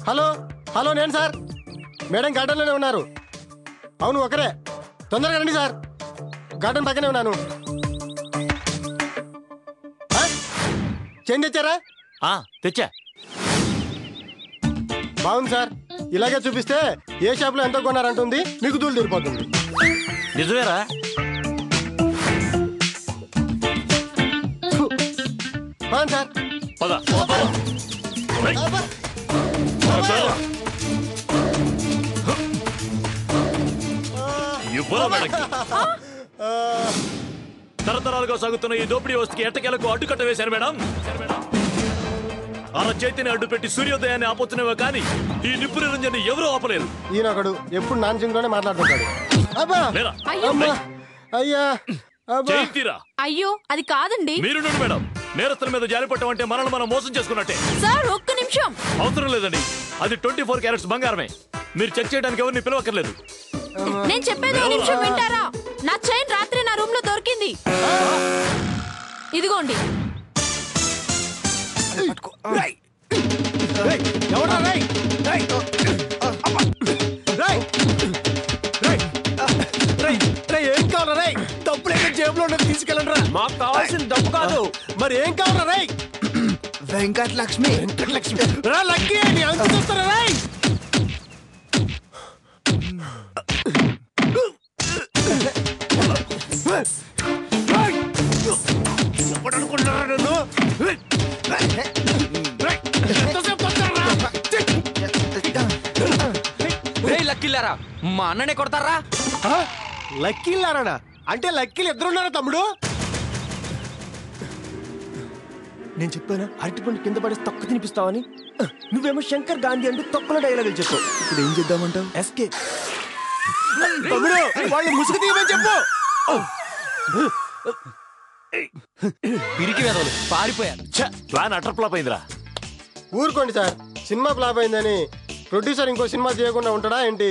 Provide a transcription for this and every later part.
Hello hello నేను sir. Madam గార్డెన్లోనే ఉన్నారు. అవును ఒకరే, తొందరగా రండి సార్. గార్డెన్ పక్కనే ఉన్నాను. చేంజ్ తెచ్చారా? తెచ్చా. బాగుంది సార్. ఇలాగే చూపిస్తే ఏ షాప్లో ఎంతో కొన్నారంటుంది, మీకు దూలు తీరిపోతుంది. నిజమేరా? బాగుంది సార్. తరతరాలుగా సాగుతున్న ఈ దోపిడీ వస్తుకి ఎట్టకేలకు అడ్డుకట్ట వేశారు మేడం. అలా చేతిని అడ్డు పెట్టి సూర్యోదయాన్ని ఆపుతున్నవే కానీ ఈ నిప్పు నిరంజన్ని ఎవరూ ఆపలేరు. ఈయనొకడు ఎప్పుడు నాన్ సింగ్లోనే మాట్లాడుతుంటాడు. అయ్యో అది కాదండి. మీరు మేడం, నేరస్తుల మీద జాలిపట్టం అంటే మనల్ని మనం మోసం చేసుకున్నట్టే. సార్ ఒక్క నిమిషం. అవసరం లేదండి, అది 24 క్యారెట్స్ బంగారమే. మీరు చెక్ చేయడానికి ఎవరిని పిలవక్కర్లేదు. నేను చెప్పేది ఒక నిమిషం వింటారా? నా చైన్ రాత్రి నా రూమ్ లో దొరికింది. ఇదిగోండి. ఏం కావాలా రై? డబ్బులు ఏదో జేబులో తీసుకెళ్ళండి రా. మాకు కావాల్సిన డబ్బు కాదు, మరి ఏం కావాలా రై? వెంకటలక్ష్మి. వెంకటలక్ష్మి రా లక్కీ అని అంత చూస్తారా రై? ఎప్పుడనుకుంటారా నన్ను? లక్కీలారా, మా అన్ననే కొడతారా? లక్కీలారా అంటే లక్కీలు ఇద్దరున్నారా తమ్ముడు? నేను చెప్పానా అరటిపండు కింద పడేసి తొక్క తినిపిస్తావని? నువ్వేమో శంకర్ గాంధీ అంటూ తొక్కలో డైలాగులు చెప్పు. ఇప్పుడు ఏం చేద్దామంటావు? ఎస్కే తమ్ముడు, వాళ్ళు ముసుగు తీయమని చెప్పు. పిరికి వేదవులు పారిపోయారు. ప్లాన్ అటర్ ఫ్లాప్ అయిందిరా. ఊరుకోండి సార్, సినిమా ఫ్లాప్ అయిందని ప్రొడ్యూసర్ ఇంకో సినిమా చేయకుండా ఉంటాడా ఏంటి?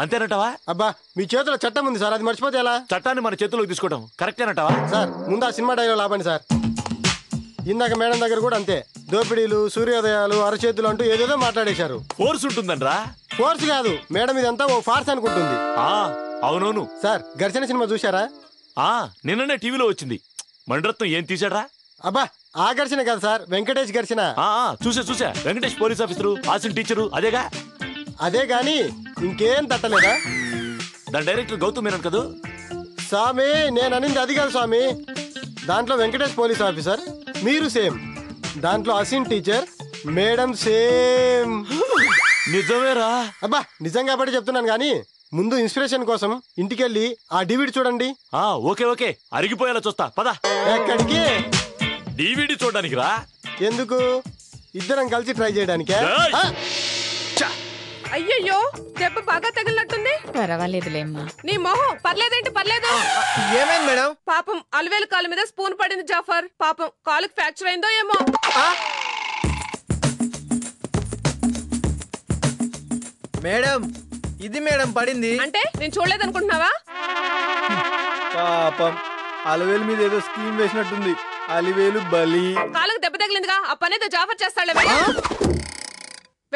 అంతేనంటావా? అబ్బా మీ చేతిలో చట్టం ఉంది సార్, అది మర్చిపోతే ఎలా? చట్టాన్ని మన చేతుల్లోకి తీసుకోవడం కరెక్టేనంటావా? సార్ ముందు ఆ సినిమా డైలాగ్ లాపండి సార్. ఇందాక మేడం దగ్గర కూడా అంతే, దోపిడీలు, సూర్యోదయాలు, అరచేతులు అంటూ ఏదేదో మాట్లాడేశారు. ఫోర్స్ ఉంటుందనరా? ఫోర్స్ కాదు మేడం, ఇదంతా ఓ ఫార్స్ అనుకుంటుంది. అవునవును సార్. ఘర్షణ సినిమా చూశారా? నిన్ననే టీవీలో వచ్చింది. మణిరత్నం ఏం తీసాడ్రా? అబ్బా ఆ ఘర్షణ కాదు సార్, వెంకటేష్ ఘర్షణ. చూసా. Venkatesh police officer, Asin teacher అదేగా? అదే గాని ఇంకేం తట్టలేదా? దాని డైరెక్టర్ గౌతమ్ మీనన్ కదా? స్వామి నేను అనింది అది కాదు స్వామి. దాంట్లో వెంకటేష్ పోలీస్ ఆఫీసర్, మీరు సేమ్. దాంట్లో అసిన్ టీచర్, మేడం సేమ్. నిజమేరా? అబ్బా నిజం కాబట్టి చెప్తున్నాను గానీ ముందు ఇన్స్పిరేషన్ కోసం ఇంటికెళ్ళి ఆ డివిడి చూడండి. ఓకే అరిగిపోయేలా చూస్తా పద. ఎక్కడికి? డివిడి చూడడానికి రా. ఎందుకు? ఇద్దరం కలిసి ట్రై చేయడానికే. అయ్యయ్యో దెబ్బ బాగా తగిలినట్టుంది. పర్వాలేదులేమ్మా. నీ మొహం పర్లేదేంటి? పర్లేదు. ఏమైంది మేడం? పాపం అలివేలు కాలు మీద స్పూన్ పడింది జాఫర్. పాపం కాలుకి ఫ్రాక్చర్ అయిందో ఏమో. మేడం ఇది మేడం పడింది. అంటే నేను చూడలేదనుకుంటున్నావా? పాపం అలివేలు మీద ఏదో స్కీమ్ వేసినట్టుంది. అలివేలు బలి. కాలుకి దెబ్బ తగిలిందిగా, ఆ పనేదో జాఫర్ చేస్తాడులే.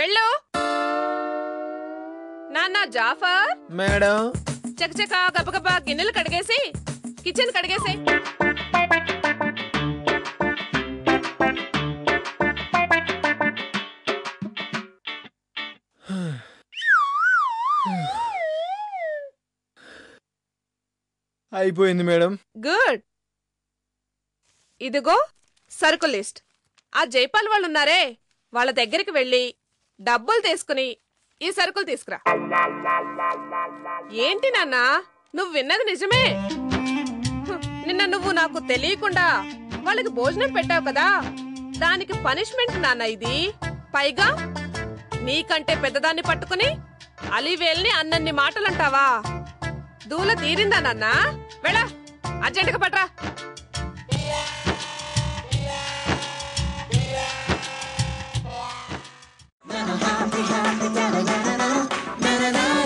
వెళ్ళు. నాన్న జాఫర్. మేడం. చకచక గబగబా గిన్నెలు కడిగేసి కిచెన్ కడిగేసి. అయిపోయింది మేడం. గుడ్. ఇదిగో సరుకు లిస్ట్. ఆ జైపాల్ వాళ్ళు ఉన్నారే, వాళ్ళ దగ్గరికి వెళ్ళి డబ్బులు తీసుకుని ఈ సరుకులు తీసుకురా. ఏంటి నాన్న, నువ్వు విన్నది నిజమే. నిన్న నువ్వు నాకు తెలియకుండా వాళ్ళకి భోజనం పెట్టావు కదా, దానికి పనిష్మెంట్ నాన్న ఇది. పైగా నీకంటే పెద్దదాన్ని పట్టుకుని అలివేల్ని అన్నన్ని మాటలంటావా? దూల తీరిందా నాన్న? వెళ్ళ అర్జెంటుగా పట్రా. Na na na na na na na na na na na